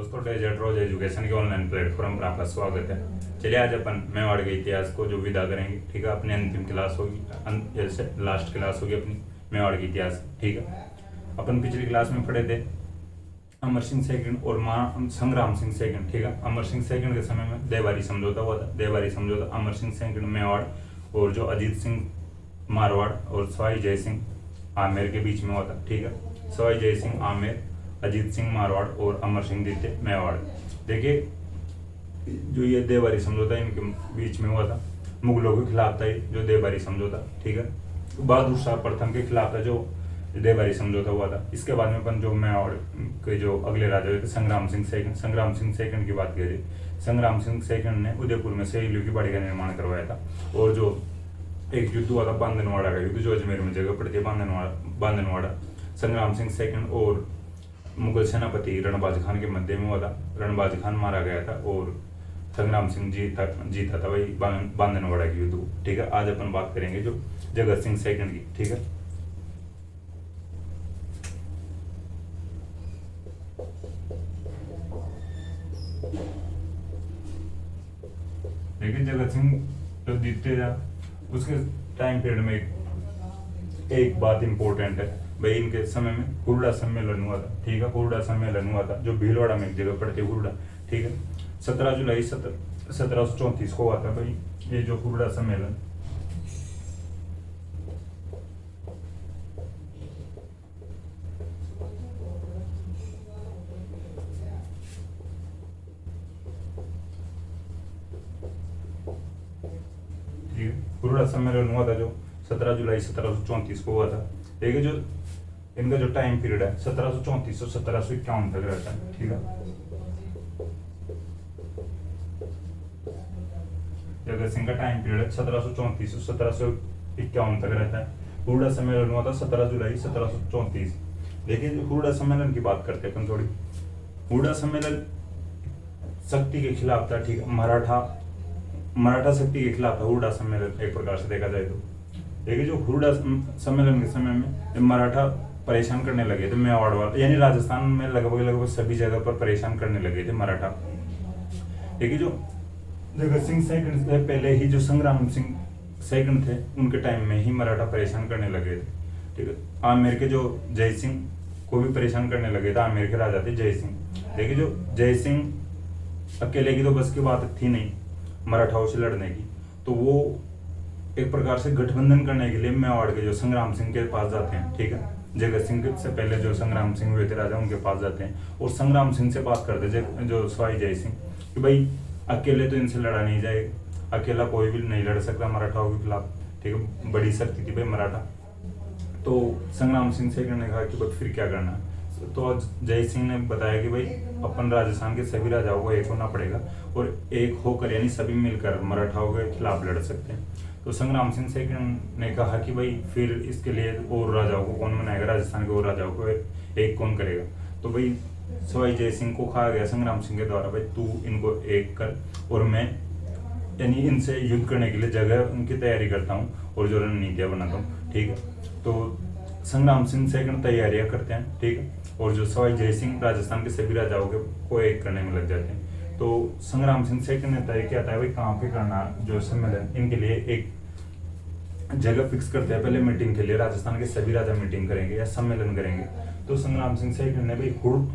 दोस्तों, डेजर्ट रोज एजुकेशन के online platform पर आपका स्वागत है। चलिए आज अपन मेवाड़ के इतिहास को जो विदा करेंगे, ठीक है। अपनी अंतिम क्लास होगी, जैसे लास्ट क्लास होगी अपनी मेवाड़ के इतिहास, ठीक है। अपन पिछली क्लास में पढ़े थे अमर सिंह सेकंड और संग्राम सिंह सेकंड, ठीक है। अमर सिंह सेकंड के समय में देवारी समझौता हुआ था। देवारी समझौता अमर सिंह सेकंड मेवाड़ और जो अजीत सिंह मारवाड़ और सवाई जय सिंह आमेर के बीच में हुआ था, ठीक है। सवाई जय सिंह आमेर, अजीत सिंह मारवाड़ और अमर सिंह द्वितीय मेवाड़। देखिए जो ये देवारी समझौता इनके बीच में हुआ था, मुगलों के खिलाफ था ये जो देवारी समझौता, ठीक है। बहादुर शाह प्रथम के खिलाफ था जो देवारी समझौता हुआ था। इसके बाद में अपन जो मेवाड़ के जो अगले राजा हुए थे संग्राम सिंह सेकंड की बात करें। संग्राम सिंह सेकंड ने उदयपुर में सहेलियों की बाड़ी का निर्माण करवाया था। और जो एक युद्ध हुआ था बांधनवाड़ा का युद्ध, जो अजमेर में जगह पड़ती है बांधनवाड़ा, संग्राम सिंह सेकंड और मुगल सेनापति रणबाज खान के मध्य में हुआ था। रणबाज खान मारा गया था और संग्राम सिंह जीता था वही बांधनवाड़ा के युद्ध को, ठीक है। आज अपन बात करेंगे जो जगत सिंह सेकंड की, ठीक है। लेकिन जगत सिंह जो जीतते था उसके टाइम पीरियड में एक बात इंपॉर्टेंट है भाई, इनके समय में हुरडा सम्मेलन हुआ था, ठीक है। हुरडा सम्मेलन हुआ था जो भीलवाड़ा में एक जगह पड़ती है हुरडा, ठीक है। 17 जुलाई 1734 को हुआ था भाई ये जो हुरडा सम्मेलन। ठीक है, हुरडा सम्मेलन हुआ था जो 17 जुलाई 1734 को हुआ था। देखिए जो इनका जो टाइम पीरियड है 1734 से 1751 तक रहता है, ठीक है। जगत सिंह का टाइम पीरियड है 1734 से 1751 तक रहता है। हुरडा सम्मेलन हुआ था 17 जुलाई 1734। देखिए हुरडा सम्मेलन की बात करते हैं अपन थोड़ी। हुरडा सम्मेलन शक्ति के खिलाफ था, ठीक है। मराठा शक्ति के खिलाफ था हुरडा सम्मेलन, एक प्रकार से देखा जाए तो। देखिए जो हुरडा सम्मेलन के समय में मराठा परेशान करने लगे थे मेवाड़ वाले, यानी राजस्थान में लगभग सभी जगह पर परेशान करने लगे थे मराठा। देखिए जो जगत सिंह सेकंड से पहले ही जो संग्राम सिंह सेकंड थे उनके टाइम में ही मराठा परेशान करने लगे थे, ठीक है। आमेर के जो जय सिंह को भी परेशान करने लगे थे, आमेर के राजा थे जय सिंह। देखिए जो जय सिंह अकेले की तो बस की बात थी नहीं मराठाओं से लड़ने की, तो वो एक प्रकार से गठबंधन करने के लिए मेवाड़ के जो संग्राम सिंह के पास जाते हैं, ठीक है। जगत सिंह से पहले जो संग्राम सिंह हुए थे राजा उनके पास जाते हैं और संग्राम सिंह से बात करते जो सवाई जय सिंह कि भाई अकेले तो इनसे लड़ा नहीं जाएगा, अकेला कोई भी नहीं लड़ सकता मराठाओं के खिलाफ, ठीक है। बड़ी शक्ति थी भाई मराठा। तो संग्राम सिंह सेकंड ने कहा कि भाई फिर क्या करना है। तो जय सिंह ने बताया कि भाई अपन राजस्थान के सभी राजाओं को एक होना पड़ेगा और एक होकर यानी सभी मिलकर मराठाओं के खिलाफ लड़ सकते हैं। तो संग्राम सिंह सेकंड ने कहा कि भाई फिर इसके लिए और राजाओं को कौन बनाएगा, राजस्थान के और राजाओं को एक कौन करेगा। तो भाई सवाई जय सिंह को कहा गया संग्राम सिंह के द्वारा भाई तू इनको एक कर और मैं यानी इनसे युद्ध करने के लिए जगह उनकी तैयारी करता हूँ और जो रणनीतियाँ बनाता हूँ, ठीक है। तो संग्राम सिंह सेकंड तैयारियां करते हैं, ठीक है। और जो सवाई जय सिंह राजस्थान के सभी राजाओं को एक करने में लग जाते हैं। तो संग्राम सिंह सेकंड ने तय किया था भाई कहाँ पे करना जो सम्मेलन, इनके लिए एक जगह फिक्स करते हैं पहले मीटिंग के लिए। राजस्थान के सभी राजा मीटिंग करेंगे या सम्मेलन करेंगे। तो संग्राम सिंह सेकंड ने भाई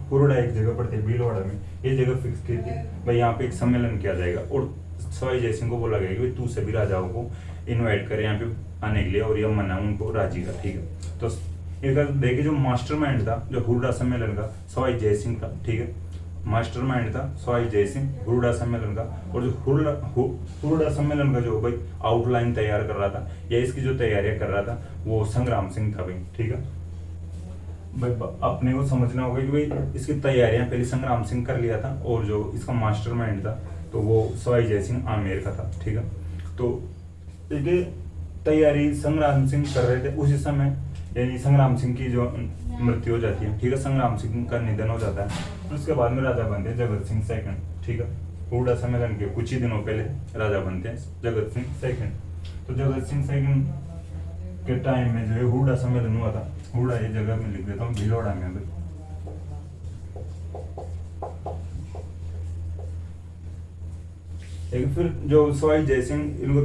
हुरडा एक जगह पड़ती है भीलवाड़ा में, ये जगह फिक्स की थी भाई यहाँ पे एक सम्मेलन किया जाएगा और सवाई जय सिंह को बोला गया कि भाई तू सभी राजाओं को इन्वाइट करे यहाँ पे आने के लिए और यह मना उनको राजी का, ठीक है। तो इसका देखिए जो मास्टरमाइंड था जो हुरडा सम्मेलन का सवाई जय सिंह था, ठीक है। मास्टरमाइंड था सवाई जय सिंह हुरडा सम्मेलन का। और जो हुरडा सम्मेलन का जो भाई आउटलाइन तैयार कर रहा था या इसकी जो तैयारियां कर रहा था वो संग्राम सिंह था भाई, ठीक है। भाई अपने को समझना होगा कि भाई इसकी तैयारियां पहले संग्राम सिंह कर लिया था और जो इसका मास्टरमाइंड था तो वो सवाई जय सिंह आमेर का था, ठीक है। तो देखिए तैयारी संग्राम सिंह कर रहे थे उसी समय, यानी संग्राम सिंह की जो मृत्यु हो जाती है, ठीक है। संग्राम सिंह का निधन हो जाता है। उसके बाद में राजा बनते हैं जगत सिंह सेकंड, ठीक है। हुरडा सम्मेलन के कुछ ही दिनों पहले राजा बनते हैं जगत सिंह सेकंड। तो जगत सिंह सेकंड के टाइम में जो है हुरडा सम्मेलन हुआ था, हुरडा ये जगह में लिख देता हूँ भीलवाड़ा में। लेकिन फिर जो सवाई जय सिंह इनको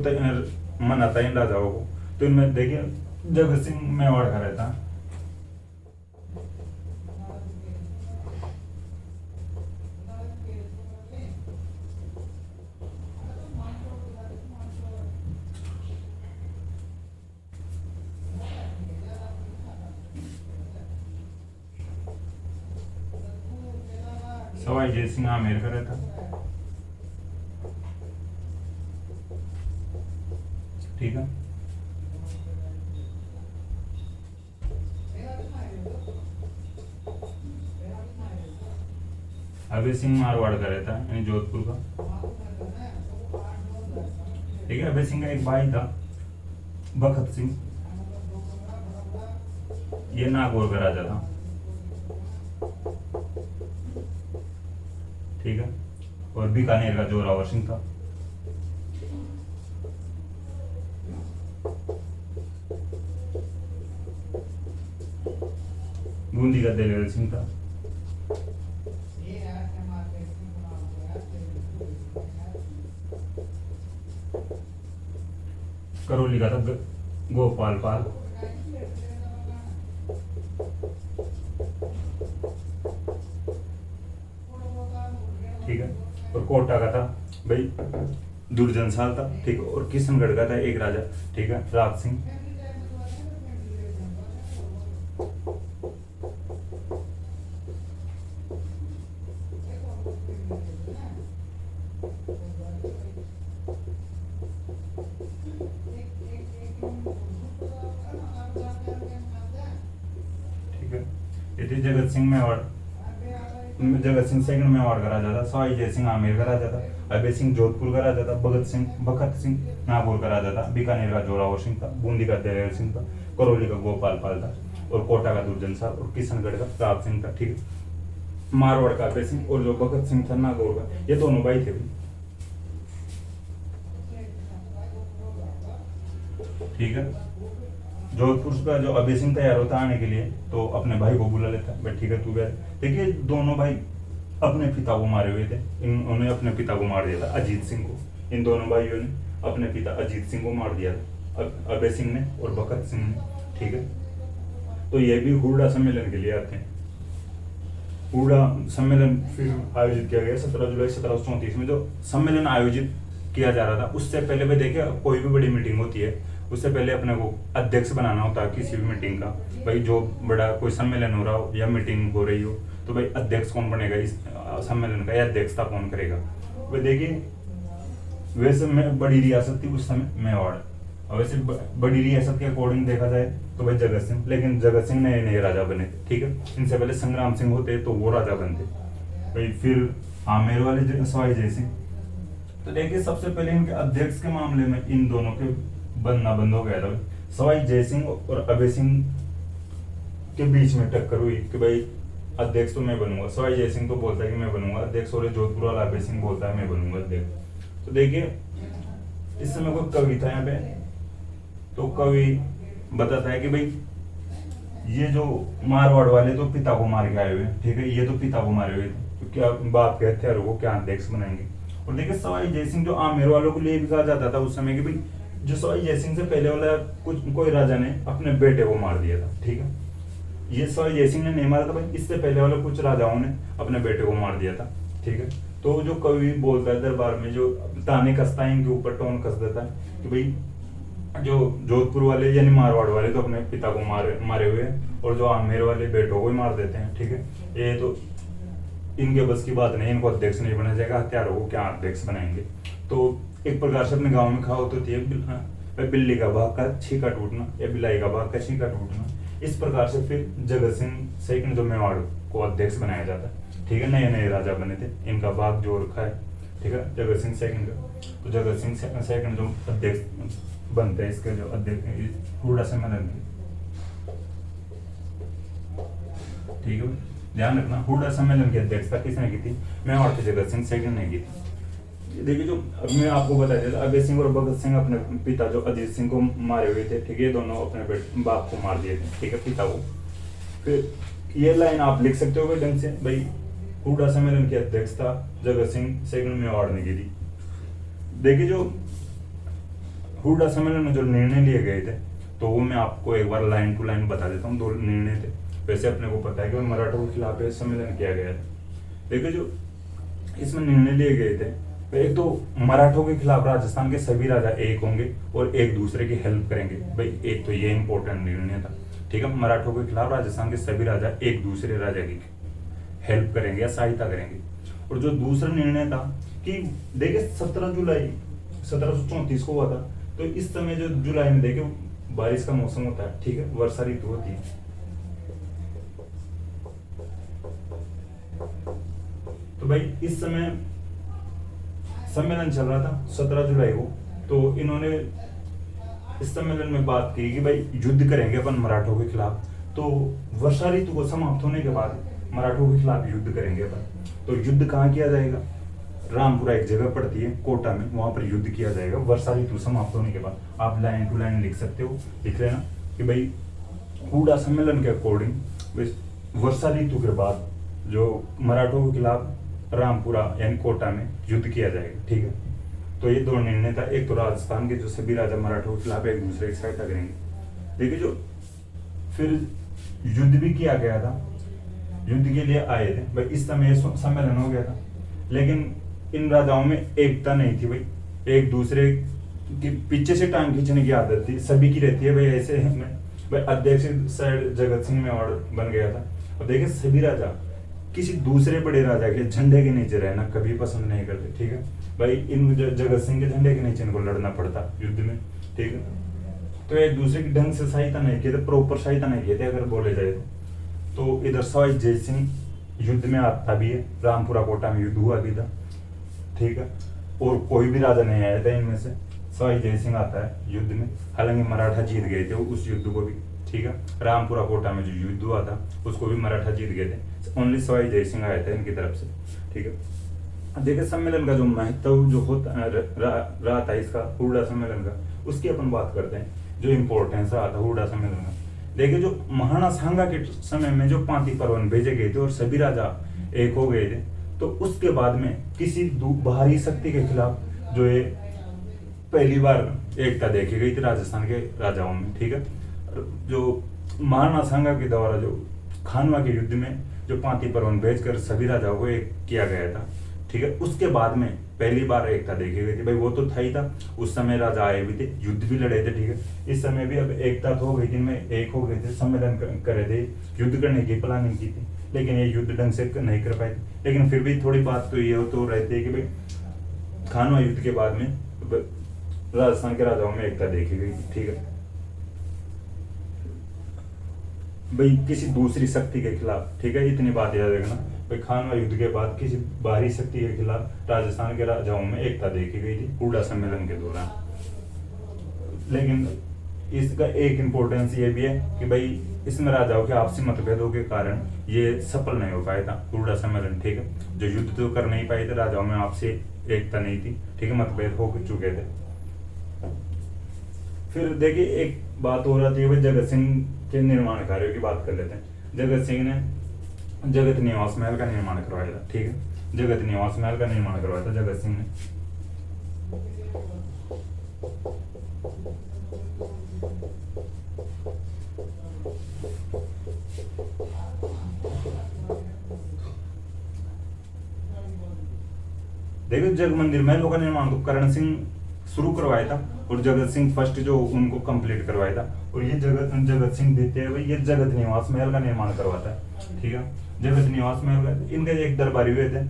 मनाता है इन राजाओं को, तो इनमें देखिए जगत सिंह मेवाड़ का रहता। सवाई जय सिंह आमेर का रहता। ठीक है, अभय सिंह मारवाड़ का रहता है, यानी जोधपुर का। ठीक है, अभय सिंह का एक भाई था बखत सिंह, ये नागौर का राजा था। ठीक है, और बीकानेर का जोरावर सिंह था। बूंदी का दिलवर सिंह था। करौली का था गोपाल पाल। ठीक है, और कोटा का था भाई दुर्जन साल था। ठीक है, और किशनगढ़ का था एक राजा, ठीक है, राज सिंह। ठीक है, ये थे जगत सिंह मेवाड़, जगत सिंह सेकंड मेवाड़ का राजा था। सवाई जय सिंह आमेर का राजा था। अभय सिंह जोधपुर का राजा था। भगत सिंह बखत सिंह नागौर का राजा था। बीकानेर का जोरावर सिंह था। बूंदी का दिलवर सिंह था। करौली का गोपाल पाल था, और कोटा का दुर्जन साल, और किशनगढ़ का राज सिंह था। ठीक है, मारवाड़ का अभय सिंह, और जो भगत सिंह था नागौर का, ये दोनों भाई थे। ठीक है, जोधपुर का जो अभय सिंह तैयार होता आने के लिए, तो अपने भाई को बुला लेता है, भाई ठीक है तू भी। देखिए दोनों भाई अपने पिता को मारे हुए थे। इन्होंने अपने पिता को मार दिया था, अजीत सिंह को। इन दोनों भाइयों ने अपने पिता अजीत सिंह को मार दिया था, अभय सिंह ने और भगत सिंह ने। ठीक है, तो ये भी हुडा सम्मेलन के लिए आते हैं। हुडा सम्मेलन फिर आयोजित किया गया 17 जुलाई 1734 में। जो सम्मेलन आयोजित किया जा रहा था, उससे पहले भी देखिए कोई भी बड़ी मीटिंग होती है, उससे पहले अपने को अध्यक्ष बनाना होता है किसी भी मीटिंग का। भाई जो बड़ा कोई सम्मेलन हो रहा हो या मीटिंग हो रही हो, तो भाई अध्यक्ष कौन बनेगा इस सम्मेलन का, या अध्यक्षता कौन करेगा। भाई देखिए वैसे में बड़ी रियासत थी उस समय मेवाड़, और वैसे बड़ी रियासत के अकॉर्डिंग देखा जाए तो भाई जगत सिंह, लेकिन जगत सिंह नए नए राजा बने थे। ठीक है, इनसे पहले संग्राम सिंह होते तो वो राजा बनते। भाई फिर आमेर वाले सवाई जय सिंह, तो देखिए सबसे पहले इनके अध्यक्ष के मामले में इन दोनों के बनना बंद हो गया था। सवाई जय सिंह और अभय सिंह के बीच में टक्कर हुई कि भाई अध्यक्ष तो मैं बनूंगा। सवाई जय सिंह तो बोलता है कि मैं बनूंगा अध्यक्ष, और जोधपुर वाला अभय सिंह बोलता है मैं बनूंगा अध्यक्ष। तो देखिए इस समय कोई कवि था यहाँ पे, तो कवि बताता है कि भाई ये जो मारवाड़ वाले तो पिता को मार के आए हुए, ठीक है, ये तो पिता को मारे हुए थे, तो क्या बाप के हत्यारों को क्या अध्यक्ष बनाएंगे। और देखिए सवाई जय सिंह जो आमेर वालों के लिए भी कहा जाता था उस समय कि भाई जो सवाई जय सिंह से पहले वाला कोई राजा ने अपने बेटे को मार दिया था। ठीक है, ये सवाई जय सिंह ने नहीं मारा था भाई, इससे पहले वाले कुछ राजाओं ने अपने बेटे को मार दिया था। ठीक है, तो जो कवि बोलता है दरबार में, जो ताने कसता है इनके ऊपर टोन कस देता है कि भाई जो जोधपुर वाले यानी मारवाड़ वाले तो अपने पिता को मारे हुए, और जो आमेर वाले बेटों को ही मार देते हैं। ठीक है, ये तो इनके बस की बात नहीं, इनको अध्यक्ष नहीं बना जाएगा, हत्यारों को क्या अध्यक्ष बनाएंगे। तो एक प्रकार से अपने गांव में कहावत होती है, बिल्ली का भाग का छीका टूटना या बिलाई का भाग का छीका टूटना। इस प्रकार से फिर जगत सिंह सेकंड जो मेवाड़ को अध्यक्ष बनाया जाता है। ठीक है, नए नए राजा बने थे, इनका भाग जो रखा है। ठीक है, जगत सिंह सेकंड का, तो जगत सिंह सेकंड जो अध्यक्ष बनते हैं इसके, जो अध्यक्ष हुडा सम्मेलन के। ठीक है, ध्यान रखना हुडा सम्मेलन की अध्यक्षता किसने की थी, मेवाड़ के जगत सिंह सेकंड ने की थी। देखिए जो अब मैं आपको बताया था, अभय सिंह और भगत सिंह अपने पिता जो अजीत सिंह को मारे हुए थे। ठीक है, दोनों अपने बाप को मार दिए थे। ठीक है, पिता को। फिर ये लाइन आप लिख सकते हो ढंग से, भाई हुडा सम्मेलन की अध्यक्षता जगत सिंह सेकंड मेवाड़ ने की थी। देखिए जो हुडा सम्मेलन में जो निर्णय लिए गए थे, तो वो मैं आपको एक बार लाइन टू लाइन बता देता हूँ। 2 निर्णय थे। वैसे अपने को पता है कि मराठों के खिलाफ ये सम्मेलन किया गया था। देखिए जो इसमें निर्णय लिए गए थे, तो एक तो मराठों के खिलाफ राजस्थान के सभी राजा एक होंगे और एक दूसरे की हेल्प करेंगे। भाई एक तो ये इंपॉर्टेंट निर्णय था, ठीक है। मराठों के खिलाफ राजस्थान के सभी राजा एक दूसरे राजा की हेल्प करेंगे या सहायता करेंगे। और जो दूसरा निर्णय था कि देखिए 17 जुलाई 1734 को हुआ था। तो इस समय जो जुलाई में देखिए बारिश का मौसम होता है, ठीक है, वर्षा ऋतु होती है। तो भाई इस समय सम्मेलन चल रहा था 17 जुलाई को। तो इन्होंने इस सम्मेलन में बात की कि भाई युद्ध करेंगे अपन मराठों के खिलाफ। तो वर्षा ऋतु को समाप्त होने के बाद मराठों के खिलाफ युद्ध करेंगे अपन। तो युद्ध कहाँ किया जाएगा? रामपुरा एक जगह पड़ती है कोटा में, वहां पर युद्ध किया जाएगा वर्षा ऋतु समाप्त होने के बाद। आप लाइन टू लाइन लिख सकते हो, लिख लेना कि भाई हुडा सम्मेलन के अकॉर्डिंग वर्षा ऋतु के बाद जो मराठों के खिलाफ रामपुरा यानी कोटा में युद्ध किया जाएगा, ठीक है। तो ये 2 निर्णय था। एक तो राजस्थान के जो सभी राजा मराठों के खिलाफ एक दूसरे की सहायता करेंगे। देखिए जो फिर युद्ध भी किया गया था, युद्ध के लिए आए थे भाई। इस समय सम्मेलन हो गया था, लेकिन इन राजाओं में एकता नहीं थी भाई। एक दूसरे के पीछे से टांग खींचने की आदत थी, सभी की रहती है भाई। ऐसे में भाई अध्यक्ष साइड जगत सिंह मेवाड़ बन गया था। और देखिए सभी राजा किसी दूसरे बड़े राजा के झंडे के नीचे रहना कभी पसंद नहीं करते, ठीक है भाई। इन जगत सिंह के झंडे के नीचे इनको लड़ना पड़ता युद्ध में, ठीक है। तो एक दूसरे की ढंग से सहायता नहीं किए थे, प्रॉपर सहायता नहीं किए थे अगर बोले जाए तो। इधर सवाई जय सिंह युद्ध में आता भी है, रामपुरा कोटा में युद्ध हुआ भी था, ठीक है। और कोई भी राजा नहीं आया था इनमें से, सवाई जय सिंह आता है युद्ध में। हालांकि मराठा जीत गए थे उस युद्ध को भी, ठीक है। रामपुरा कोटा में जो युद्ध हुआ था उसको भी मराठा जीत गए थे। ओनली सवाई जय सिंह आया था इनकी तरफ से, ठीक है। देखिए सम्मेलन का जो महत्व जो होता रहा था इसका, हुडा सम्मेलन का, उसकी अपन बात करते हैं। जो इम्पोर्टेंस रहा था हुडा सम्मेलन का, देखिए जो महाराणा सांगा के समय में जो 5 परवन भेजे गए थे और सभी राजा एक हो गए थे, तो उसके बाद में किसी बाहरी शक्ति के खिलाफ जो है पहली बार एकता देखी गई थी राजस्थान के राजाओं में, ठीक है। जो महाराणा सांगा के द्वारा जो खानवा के युद्ध में जो 5 परवन भेजकर सभी राजाओं को एक किया गया था, ठीक है, उसके बाद में पहली बार एकता देखी गई थी भाई। वो तो था ही था, उस समय राजा आए भी थे, युद्ध भी लड़े थे, ठीक है। इस समय भी अब एकता तो हो गई थी, इनमें एक हो गए थे, सम्मेलन करे थे, युद्ध करने की प्लानिंग की थी, लेकिन ये युद्ध ढंग से नहीं कर पाए। लेकिन फिर भी थोड़ी बात तो ये तो रहती है कि भाई खानवा युद्ध के बाद में राजस्थान के राजाओं में एकता देखी गई, ठीक है भाई, किसी दूसरी शक्ति के खिलाफ, ठीक है। इतनी बात याद रखना भाई, खानवा युद्ध के बाद किसी बाहरी शक्ति के खिलाफ राजस्थान के राजाओं में एकता देखी गई थी हुडा सम्मेलन के दौरान। लेकिन इसका एक इम्पोर्टेंस ये भी है कि भाई इसमें राजाओं के आपसी मतभेदों के कारण ये सफल नहीं हो पाया था हुडा सम्मेलन, ठीक है। जो युद्ध तो कर नहीं पाए थे, राजाओं में आपसी एकता नहीं थी, ठीक है, मतभेद हो चुके थे। फिर देखिए एक बात हो रही है भाई, जगत सिंह के निर्माण कार्यों की बात कर लेते हैं। जगत सिंह ने जगत निवास महल का निर्माण करवाया था, ठीक है। जगत निवास महल का निर्माण करवाया था जगत सिंह ने। देखो जग मंदिर महलों का निर्माण तो करण सिंह शुरू करवाया था और जगत सिंह फर्स्ट जो उनको कंप्लीट करवाया था। और ये जगत सिंह देते हैं ये जगत निवास महल का निर्माण करवाता है, ठीक है। जगत निवास महल का इनके एक दरबारी हुए थे,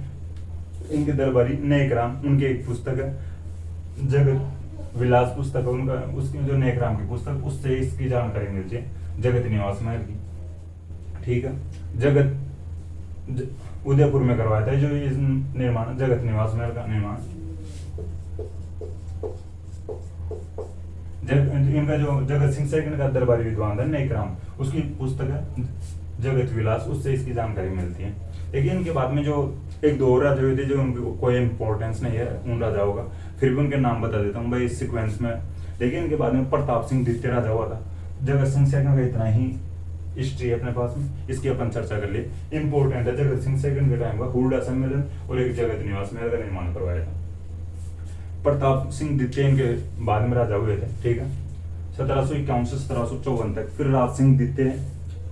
इनके दरबारी नेकराम, उनकी एक पुस्तक है जगत विलास पुस्तक है उनका, उसकी जो नेकराम की पुस्तक, उससे इसकी जानकारी मिलती है जगत निवास महल की, ठीक है। जगत उदयपुर में करवाया था जो इस निर्माण जगत निवास महल का निर्माण। इनका जो जगत सिंह सेकंड का दरबारी विद्वान है नेकराम, उसकी पुस्तक है जगत विलास, उससे इसकी जानकारी मिलती है। लेकिन इनके बाद में जो एक 2 राजा हुए थे जो उनको कोई इंपॉर्टेंस नहीं है उन राजाओं का, फिर भी उनके नाम बता देता हूँ भाई इस सीक्वेंस में। लेकिन इनके बाद में प्रताप सिंह द्वितीय राजा हुआ था। जगत सिंह सेकंड का इतना ही हिस्ट्री है अपने पास में, इसकी अपन चर्चा कर लिए। इंपॉर्टेंट है जगत सिंह सेकंड के टाइम का हुडा सम्मेलन और एक जगत निवास महल का निर्माण करवाया था। प्रताप सिंह द्वितीय इनके बाद में राजा हुए थे, ठीक है। 1751 से 1754 तक। फिर राज सिंह द्वितीय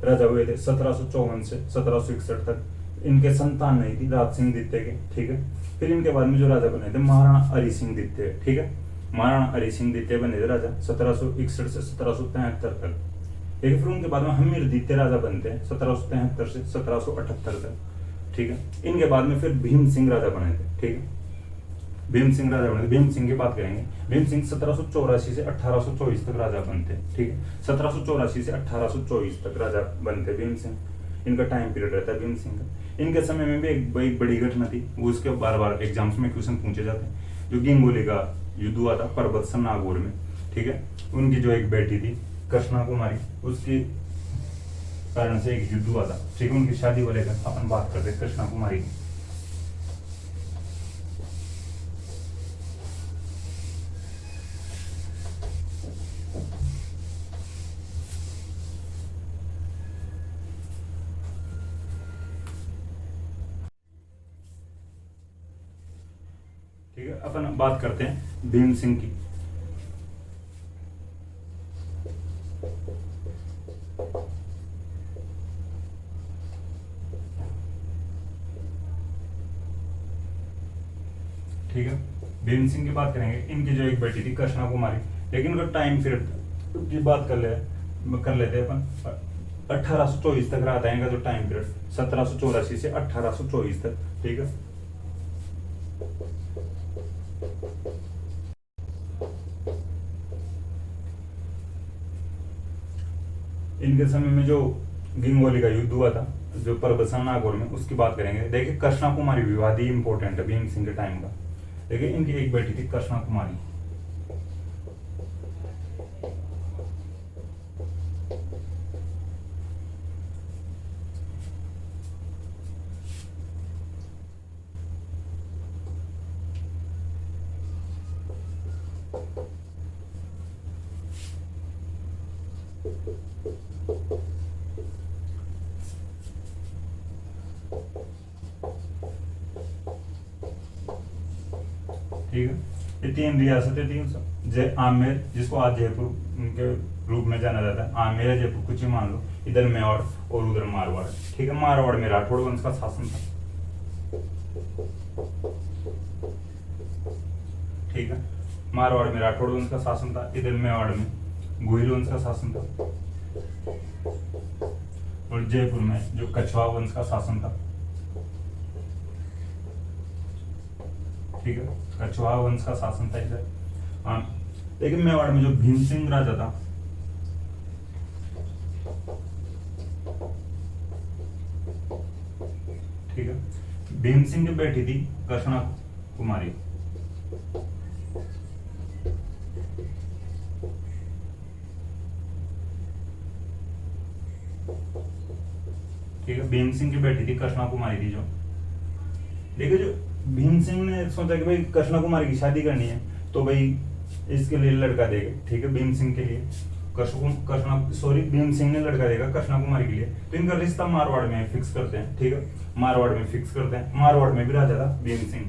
राजा हुए थे 1754 से 1761 तक। इनके संतान नहीं थी राज सिंह द्वितीय के, ठीक है। फिर इनके बाद में जो राजा बने थे महाराणा हरि सिंह द्वितीय, ठीक है। महाराणा हरि सिंह द्वितीय बने थे राजा 1761 से 1773 तक। लेकिन फिर उनके बाद में हमीर द्वितीय राजा बनते हैं 1773 से 1778 तक, ठीक है। इनके बाद में फिर भीम सिंह राजा बने थे, ठीक है। भीम सिंह राजा बने, भीम सिंह की बात करेंगे। भीम सिंह 1784 से 1824 तक राजा बनते, ठीक है। 1784 से 1824 तक राजा बनते भीम सिंह। इनका टाइम पीरियड रहता है भीम सिंह का। इनके समय में भी एक बड़ी घटना थी, वो इसके बार बार एग्जाम्स में क्वेश्चन पूछे जाते हैं। जो गिंगोली का युद्ध हुआ था पर्वत से नागौर में, ठीक है। उनकी जो एक बेटी थी कृष्णा कुमारी, उसके कारण से एक युद्ध हुआ था, ठीक है। उनकी शादी को लेकर अपन बात करते हैं कृष्णा कुमारी की। ठीक है, अपन बात करते हैं भीम सिंह की। ठीक है, भीम सिंह की बात करेंगे। इनकी जो एक बेटी थी कृष्णा कुमारी, लेकिन उनका टाइम पीरियड की बात कर लेते हैं अपन। 1824 तक रहा था इनका जो टाइम पीरियड, 1784 से 1824 तक, ठीक है। इनके समय में जो गिंगोली का युद्ध हुआ था जो परबसा नागौर में, उसकी बात करेंगे। देखिए कृष्णा कुमारी विवाद ही इंपॉर्टेंट है भीम सिंह के टाइम का। देखिए इनकी एक बेटी थी कृष्णा कुमारी, ठीक है। ये 3 रियासतें थी। जय आमेर, जिसको आज जयपुर के रूप में जाना जाता है, आमेर है, जयपुर कुछ ही मान लो। इधर मेवाड़ और उधर मारवाड़, ठीक है। मारवाड़ में राठौड़ वंश का शासन था, ठीक है। मारवाड़ में राठौड़ वंश का शासन था, इधर मेवाड़ में गोहिल वंश का शासन था, और जयपुर में जो कछवाहा वंश का शासन था, ठीक है। कछवाहा वंश का शासन था इधर। हाँ, लेकिन मेवाड़ में जो भीम सिंह राजा था, ठीक है। भीम सिंह की बेटी थी कृष्णा कुमारी, ठीक है। भीम सिंह की बेटी थी कृष्णा कुमारी थी जो। देखिए जो भीम सिंह ने सोचा कि भाई कृष्णा कुमारी की शादी करनी है, तो भाई इसके लिए लड़का देगा, ठीक है। भीम सिंह के लिए भीम सिंह ने लड़का देगा कृष्णा कुमारी के लिए। तो इनका रिश्ता मारवाड़ में फिक्स करते हैं, ठीक है। मारवाड़ में फिक्स करते हैं। मारवाड़ में भी राजा था भीम सिंह,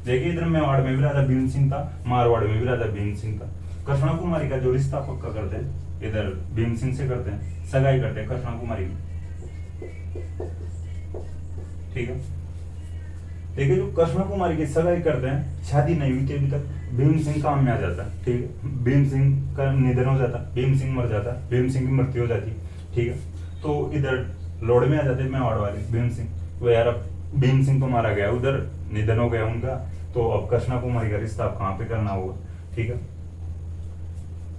देखिए इधर मेवाड़ में भी राजा भीम सिंह था, मारवाड़ में भी राजा भीम सिंह था। कृष्णा कुमारी का जो रिश्ता पक्का करते हैं इधर भीम सिंह से करते हैं, सगाई करते हैं कृष्णा कुमारी की, ठीक है। देखिए जो कृष्णा कुमारी की सगाई करते हैं, शादी नहीं हुई थी अभी तक, भीम सिंह काम में आ जाता है, ठीक है। भीम सिंह का निधन हो जाता, भीम सिंह मर जाता, भीम सिंह की मृत्यु हो जाती, ठीक है। तो इधर लोड में आ जाते मेवाड़ वाले भीम सिंह, वो यार अब भीम सिंह तो मारा गया, उधर निधन हो गया उनका, तो अब कृष्णा कुमारी का रिश्ता अब कहाँ पे करना होगा, ठीक है।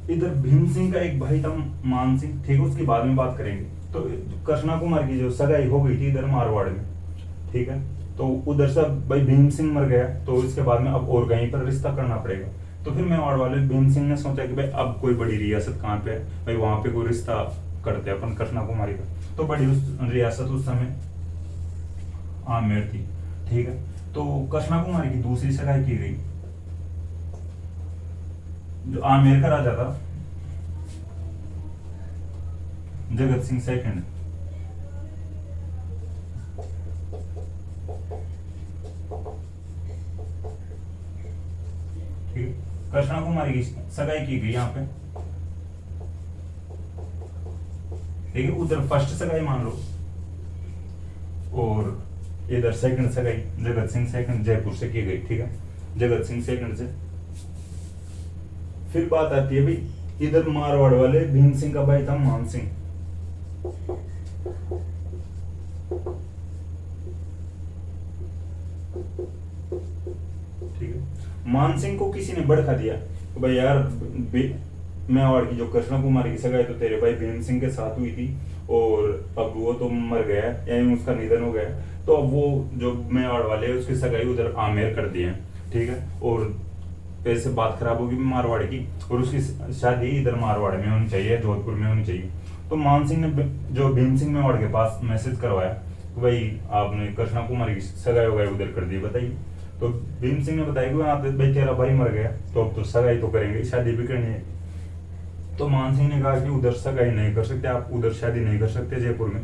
इधर भीम सिंह का एक भाई था मान सिंह, ठीक है, उसकी बाद में बात करेंगे। तो कृष्णा कुमार की जो सगाई हो गई थी इधर मारवाड़ में, ठीक है। तो उधर से भाई भीम सिंह मर गया, तो इसके बाद में अब और कहीं पर रिश्ता करना पड़ेगा। तो फिर मेवाड़ वाले भीम सिंह ने सोचा कि भाई अब कोई बड़ी रियासत कहाँ पे है, भाई वहां पे कोई रिश्ता करते हैं अपन कृष्णा कुमारी का। तो बड़ी रियासत उस समय आमेर थी, ठीक है। तो कृष्णा कुमारी की दूसरी सगाई की गई, जो आमेर का राजा था जगत सिंह सेकंड, ठीक है। कृष्णा कुमारी की सगाई की गई यहाँ पे, ठीक है। उधर फर्स्ट सगाई मान लो और इधर सेकंड सगाई जगत सिंह सेकंड जयपुर से की गई, ठीक है, जगत सिंह सेकंड से। फिर बात आती है भाई इधर मारवाड़ वाले भीम सिंह का भाई था मान सिंह, ठीक है। मान सिंह को किसी ने भड़का दिया तो भाई यार मेवाड़ की जो कृष्णा कुमारी की सगाई तो तेरे भाई भीम सिंह के साथ हुई थी और अब वो तो मर गया यानी उसका निधन हो गया, तो अब वो जो मेवाड़ वाले उसकी सगाई उधर आमेर कर दिए, ठीक है। और पैसे बात खराब होगी मारवाड़ की और उसकी शादी इधर मारवाड़ में होनी चाहिए, जोधपुर में होनी चाहिए। तो मान सिंह ने जो भीम सिंह मेवाड़ के पास मैसेज करवाया तो भाई आपने कृष्णा कुमारी की सगाई वगाई उधर कर दी, बताइए। तो भीम सिंह ने बताया कि वहां पे भाई तेरा भाई मर गया तो अब तो सगाई तो करेंगे, शादी भी करनी है। तो मान सिंह ने कहा कि उधर सगाई नहीं कर सकते आप, उधर शादी नहीं कर सकते जयपुर में,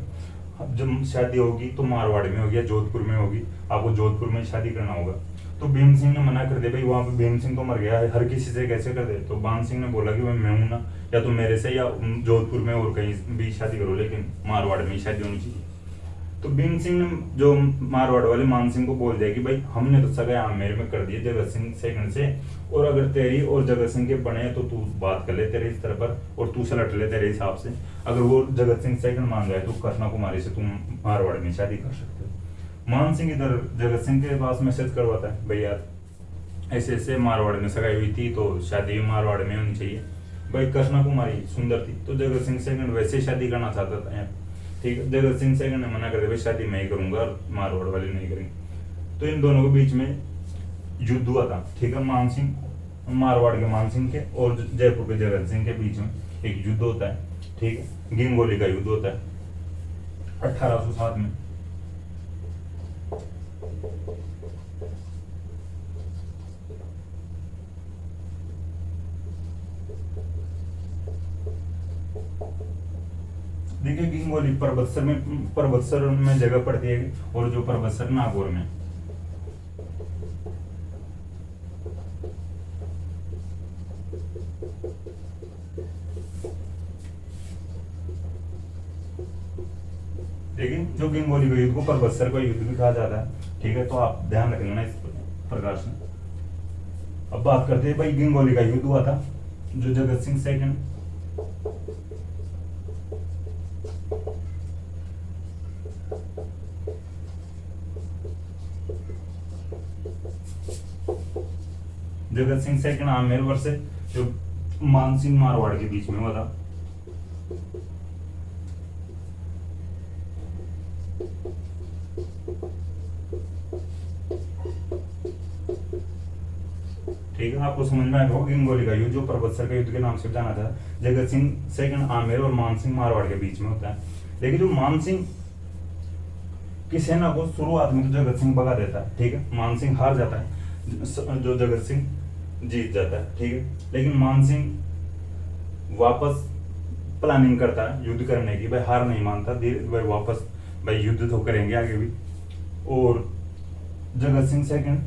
अब जब शादी होगी तो मारवाड़ में होगी या जोधपुर में होगी, आपको जोधपुर में शादी करना होगा। तो भीम सिंह ने मना कर दिया, भाई वहां पे भीम सिंह तो मर गया है, हर किसी से कैसे कर दे। तो मान सिंह ने बोला कि भाई मैं हूं ना, या तो मेरे से या जोधपुर में और कहीं भी शादी करो लेकिन मारवाड़ में ही शादी होनी चाहिए। तो भीम सिंह ने जो मारवाड़ वाले मान सिंह को बोल दिया कि भाई हमने तो सगाई आमेर में कर दी है जगत सिंह सेकंड से, और अगर तेरी और जगत सिंह के बने तो तू बात कर ले तेरे स्तर पर और तू सलट ले तेरे हिसाब से, अगर वो जगत सिंह सेकंड मान जाए तो कृष्णा कुमारी से तुम मारवाड़ में शादी कर सकते हो। मान सिंह इधर जगत सिंह के पास मैसेज करवाता है, भाई यार ऐसे ऐसे मारवाड़ में सगाई हुई थी तो शादी भी मारवाड़ में होनी चाहिए। भाई कृष्णा कुमारी सुंदर थी तो जगत सिंह सेकंड वैसे शादी करना चाहता था, ठीक है। जगत सिंह सेकंड ने मना कर दिया, भाई शादी मैं ही करूंगा और मारवाड़ वाले नहीं करेंगे। तो इन दोनों के बीच में युद्ध हुआ था, ठीक है। मान सिंह मारवाड़ के मान सिंह के और जयपुर के जगत सिंह के बीच में एक युद्ध होता है, ठीक है। गिंगोली का युद्ध होता है 1807 में। देखिए गिंगोली पर्वतसर में जगह पड़ती है और जो पर्वतसर नागौर में। देखिए जो गिंगोली का युद्ध को पर्वतसर का युद्ध भी कहा जाता है, ठीक है। तो आप ध्यान रखेंगे ना इस प्रकार से। अब बात करते हैं भाई गिंगोली का युद्ध हुआ था जो जगत सिंह सेकंड जगत सिंह सेकंड आमेर वर्ष जो मान सिंह मारवाड़ के बीच में हुआ था। ठीक है, आपको समझ में आएगा गिंगोली का युद्ध जो पर्वतसर का युद्ध के नाम से जाना था, जगत सिंह सेकंड आमेर और मान सिंह मारवाड़ के बीच में होता है। लेकिन जो मान सिंह की सेना को शुरुआत में तो जगत सिंह भगा देता है, ठीक है। मान सिंह हार जाता है, जो जगत सिंह जीत जाता है, ठीक है। लेकिन मान सिंह वापस प्लानिंग करता है युद्ध करने की, भाई हार नहीं मानता, भाई वापस भाई युद्ध तो करेंगे आगे भी। और जगत सिंह सेकंड,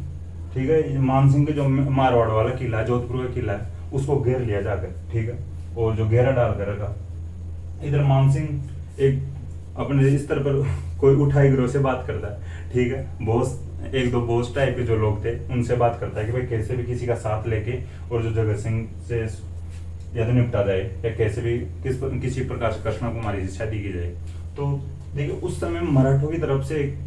ठीक है, मान सिंह के जो मारवाड़ वाला किला है, जोधपुर का किला है, उसको घेर लिया जाकर, ठीक है। और जो घेरा डाल कर रखा, इधर मान सिंह एक अपने स्तर पर कोई उठाई गिरोह से बात करता है, ठीक है। बॉस एक दो बॉस टाइप के जो लोग थे उनसे बात करता है कि भाई कैसे भी किसी का साथ लेके और जो जगत सिंह से या तो निपटा जाए या कैसे भी किसी प्रकार से कृष्णा कुमारी से शादी की जाए। तो देखिए उस समय मराठों की तरफ से एक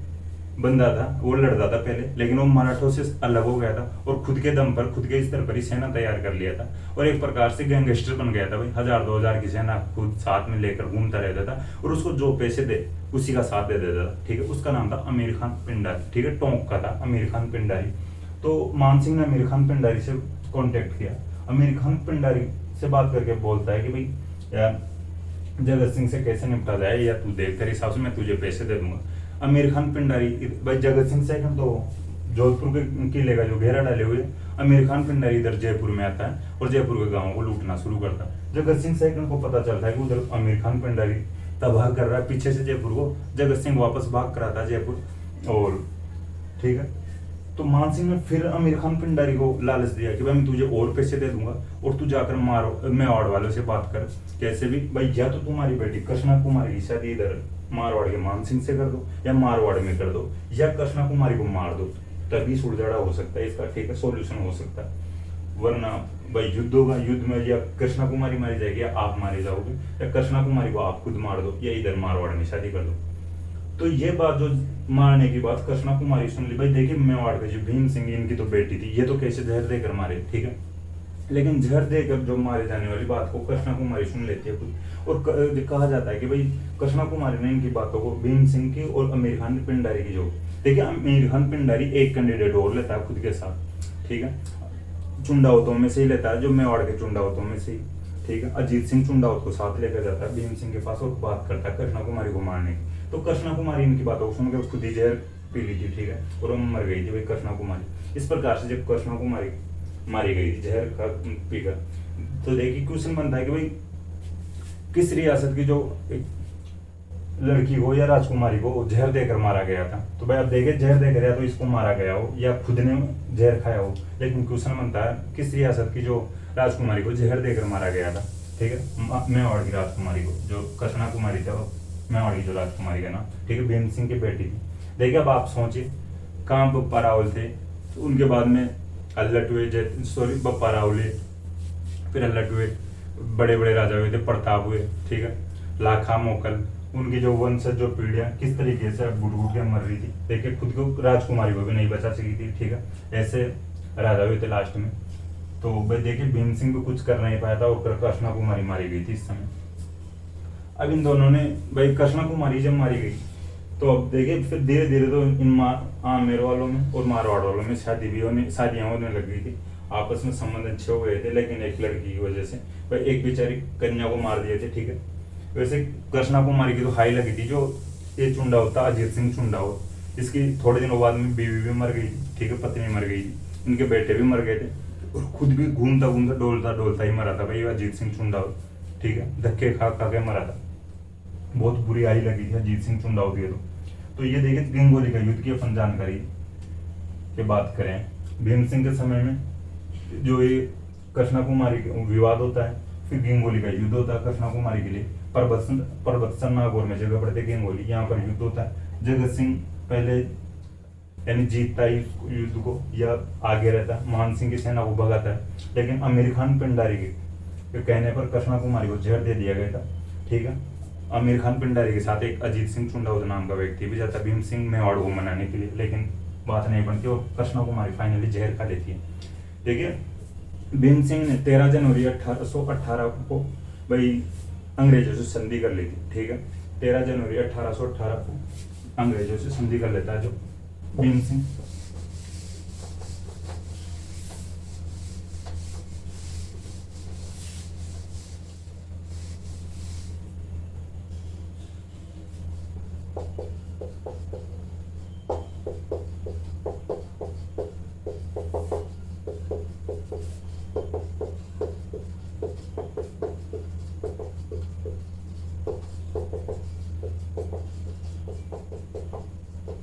बंदा था, वो लड़ता था पहले, लेकिन वो मराठों से अलग हो गया था और खुद के दम पर खुद के स्तर पर ही सेना तैयार कर लिया था और एक प्रकार से गैंगस्टर बन गया था। भाई 1000-2000 की सेना खुद साथ में लेकर घूमता रहता था और उसको जो पैसे दे उसी का साथ दे देता था, ठीक है। उसका नाम था अमीर खान पिंडारी, ठीक है, टोंक का था अमीर खान पिंडारी। तो मान सिंह ने अमीर खान पिंडारी से कॉन्टेक्ट किया। अमीर खान पिंडारी से बात करके बोलता है कि भाई यार जगत सिंह से कैसे निपटा जाए, या तू देख तेरे हिसाब से मैं तुझे पैसे दे दूंगा। अमीर खान पिंडारी, भाई जगत सिंह सेकंड तो जोधपुर के किले का जो घेरा डाले हुए, अमीर खान पिंडारी इधर जयपुर में आता है और जयपुर के गांवों को लूटना शुरू करता है। जगत सिंह सेकंड को पता चलता है कि उधर अमीर खान पिंडारी तबाह कर रहा है पीछे से जयपुर को। जगत सिंह वापस भाग कर आता है जयपुर। और ठीक है, तो मान सिंह ने फिर आमिर खान पिंडारी को लालच दिया कि भाई मैं तुझे और पैसे दे दूंगा और तू जाकर मारो मेवाड़ वालों से बात कर, कैसे भी भाई, या तो तुम्हारी बेटी कृष्णा कुमारी की शादी इधर मारवाड़ के मान सिंह से कर दो या मारवाड़ में कर दो, या कृष्णा कुमारी को मार दो, तभी सुलझाड़ा हो सकता है इसका, ठीक है, सॉल्यूशन हो सकता है। वरना भाई युद्ध होगा, युद्ध में या कृष्णा कुमारी मारी जाएगी या आप मारे जाओगे, या कृष्णा कुमारी को आप खुद मार दो या इधर मारवाड़ में शादी कर दो। तो ये बात जो मारने की बात कृष्णा कुमारी सुन ली, भाई देखिए मेवाड़ के जो भीम सिंह इनकी तो बेटी थी, ये तो कैसे जहर देकर मारे, ठीक है, लेकिन जहर देकर जो मारे जाने वाली बात को कृष्णा कुमारी सुन लेती है खुद। और कहा जाता है कि भाई कृष्णा कुमारी ने इनकी बातों को भीम सिंह की और आमिर खान पिंडारी की, जो देखिए आमिर खान पिंडारी एक कैंडिडेट और लेता है खुद के साथ, ठीक है, चुंडावतों में से ही लेता है, जो मेवाड़ के चुंडावतों में से ही, ठीक है, अजीत सिंह चुंडावत को साथ लेकर जाता है भीम सिंह के पास और बात करता है कृष्णा कुमारी को मारने की। तो कृष्णा कुमारी इनकी बातों को सुनकर खुद ही जहर पी ली थी, ठीक है, और वो मर गई थी भाई कृष्णा कुमारी। इस प्रकार से जब कृष्णा कुमारी मारी गई थी जहर का पीकर, तो देखिए क्वेश्चन बनता है कि भाई किस रियासत की जो एक लड़की हो या राजकुमारी को जहर देकर मारा गया था। तो भाई अब देखिए जहर देकर या तो इसको मारा गया हो या खुद ने जहर खाया हो, लेकिन क्वेश्चन बनता है किस रियासत की जो राजकुमारी को जहर देकर मारा गया था, ठीक है, मेवाड़ की राजकुमारी को, जो कृष्णा कुमारी था मेवाड़ की जो राजकुमारी का नाम, ठीक है, भीम सिंह की बेटी थी। देखिए अब आप सोचिए कहाँ बप्पा रावल थे, तो उनके बाद में अल्लट हुए, बप्पा रावले, फिर अल्लट हुए, बड़े बड़े राजा हुए थे, प्रताप हुए, ठीक है, लाखा मोकल, उनकी जो वंशज जो पीढ़ियां किस तरीके से घुट घुट के मर रही थी, देखिए खुद को राजकुमारी को भी नहीं बचा सकी थी, ठीक है, ऐसे राजा हुए थे लास्ट में। तो भाई देखिए भीम सिंह भी कुछ कर नहीं पाया था और कृष्णा कुमारी मारी गई थी इस समय। अब इन दोनों ने भाई कृष्णा कुमारी जब मारी गई, तो अब देखिए फिर धीरे धीरे तो इन आमेर वालों में और मारवाड़ वालों में शादियां होने लग गई थी, आपस में संबंध अच्छे हो गए थे, लेकिन एक लड़की की वजह से भाई एक बेचारी कन्या को मार दिए थे, ठीक है। वैसे कृष्णा कुमारी की तो हाई लगी थी, जो ये चुंडावत था अजीत सिंह चुंडावत, इसकी थोड़े दिनों बाद में बीवी भी मर गई थी, ठीक है, पत्नी मर गई थी, इनके बेटे भी मर गए थे, और खुद भी घूमता घूमता डोलता डोलता ही मरा था भाई अजीत सिंह चुंडावत, ठीक है, धक्के खा खा के मरा था। बहुत बुरी आई लगी थी अजीत सिंह चुंडावत की। तो ये देखिए गंगोली का युद्ध की अपन जानकारी की बात करें, भीम सिंह के समय में जो ये कृष्णा कुमारी विवाद होता है, फिर गंगोली का युद्ध होता है कृष्णा कुमारी के लिए, परबत्सन नागौर में जगह पड़ती है गंगोली, यहाँ पर युद्ध होता है। जगत सिंह पहले यानी जीतता है युद्ध को या आगे रहता है, मान सिंह की सेना को भगाता है, लेकिन आमिर खान पिंडारी के कहने पर कृष्णा कुमारी को जहर दे दिया गया था, ठीक है। आमिर खान पिंडारी के साथ एक अजीत सिंह चुंडावत नाम का व्यक्ति भी जाता भीम सिंह मेवाड़ को मनाने के लिए, लेकिन बात नहीं बनती और कृष्णा कुमारी फाइनली जहर खा लेती है। देखिए भीम सिंह ने 13 जनवरी 1818 को भाई अंग्रेजों से संधि कर ली थी, ठीक है, 13 जनवरी 1818 को अंग्रेजों से संधि कर लेता है जो भीम सिंह।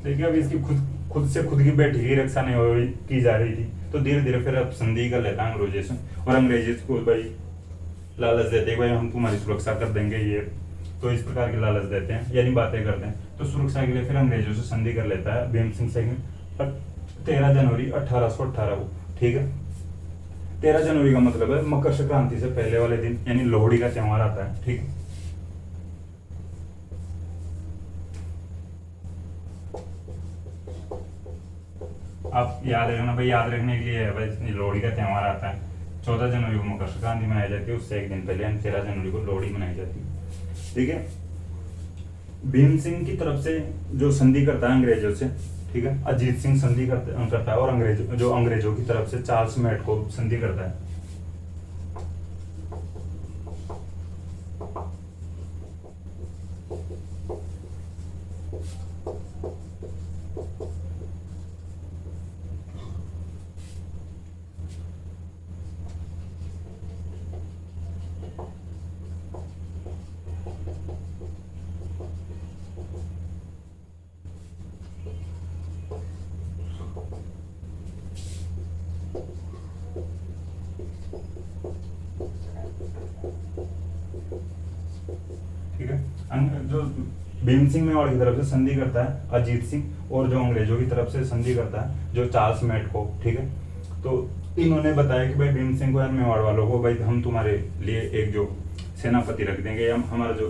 देखिए अब इसकी खुद से खुद की बेटी की रक्षा नहीं हो की जा रही थी, तो धीरे धीरे फिर अब संधि कर लेता है अंग्रेजों से, और अंग्रेजी को भाई लालच देते हैं भाई हम तुम्हारी सुरक्षा कर देंगे ये, तो इस प्रकार की लालच देते हैं यानी बातें करते हैं। तो सुरक्षा के लिए फिर अंग्रेजों से संधि कर लेता है भीम सिंह से 13 जनवरी 1818 को, ठीक है। 13 जनवरी का मतलब है मकर संक्रांति से पहले वाले दिन, यानी लोहड़ी का त्योहार आता है, ठीक है। आप याद रखना भाई, याद रखने के लिए है भाई, लोहड़ी का त्यौहार आता है 14 जनवरी को मकर संक्रांति मनाई जाती है, उससे एक दिन पहले 13 जनवरी को लोहड़ी मनाई जाती है, ठीक है। भीम सिंह की तरफ से जो संधि करता है अंग्रेजों से, ठीक है, अजीत सिंह संधि करता है, और अंग्रेजों की तरफ से चार्ल्स मेट को संधि करता है। जो भीम सिंह मेवाड़ की तरफ से संधि करता है अजीत सिंह, और जो अंग्रेजों की तरफ से संधि करता है जो चार्ल्स मेटको, ठीक है। तो इन्होंने बताया कि भाई भीम सिंह को या मेवाड़ वालों को, भाई हम तुम्हारे लिए एक जो सेनापति रख देंगे या हमारा जो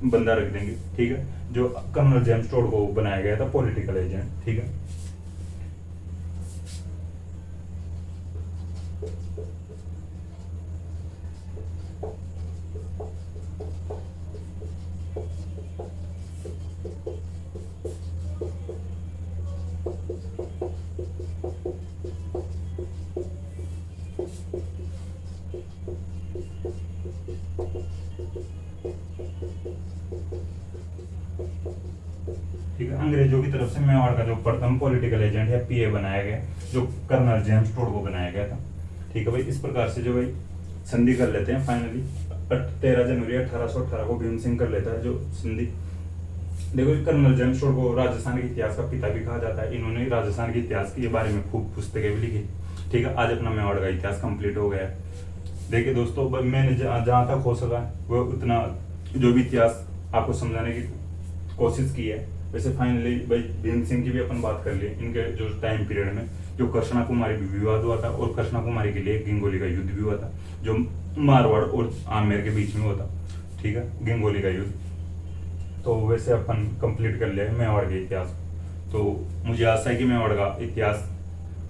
बंदा रख देंगे, ठीक है, जो कर्नल जेम्स टोड को बनाया गया था पॉलिटिकल एजेंट, ठीक है। ठीक है, अंग्रेजों की तरफ से मेवाड़ का जो प्रथम पॉलिटिकल एजेंट है पीए बनाया गया, जो कर्नल जेम्स टोड को बनाया गया था, ठीक है भाई। इस प्रकार से जो भाई संधि कर लेते हैं फाइनली 13 जनवरी 1818 को भीम सिंह कर लेता है जो संधि। देखो, कर्नल जेम्स टोड को राजस्थान के इतिहास का पिता भी कहा जाता है। इन्होंने राजस्थान के इतिहास के बारे में खूब पुस्तकें भी लिखी, ठीक है। आज अपना मेवाड़ का इतिहास कंप्लीट हो गया है। देखिए दोस्तों, मैंने जहाँ तक हो सका वो उतना जो भी इतिहास आपको समझाने की कोशिश की है। वैसे फाइनली भाई भीम सिंह की भी अपन बात कर लिए। इनके जो टाइम पीरियड में जो कृष्णा कुमारी भी विवाद हुआ था, और कृष्णा कुमारी के लिए गिंगोली का युद्ध भी हुआ था, जो मारवाड़ और आमेर के बीच में हुआ था, ठीक है, गिंगोली का युद्ध। तो वैसे अपन कंप्लीट कर लिया मेवाड़ के इतिहास। तो मुझे आशा है कि मेवाड़ का इतिहास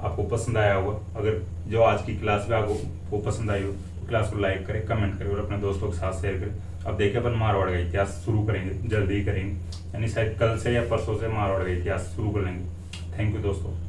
आपको पसंद आया होगा। अगर जो आज की क्लास में आपको पसंद आई हो तो क्लास को लाइक करें, कमेंट करें और अपने दोस्तों के साथ शेयर करें। अब देखिए अपन मारवाड़ का इतिहास शुरू करेंगे, जल्दी ही करेंगे, यानी शायद कल से या परसों से मारवाड़ का इतिहास शुरू कर लेंगे। थैंक यू दोस्तों।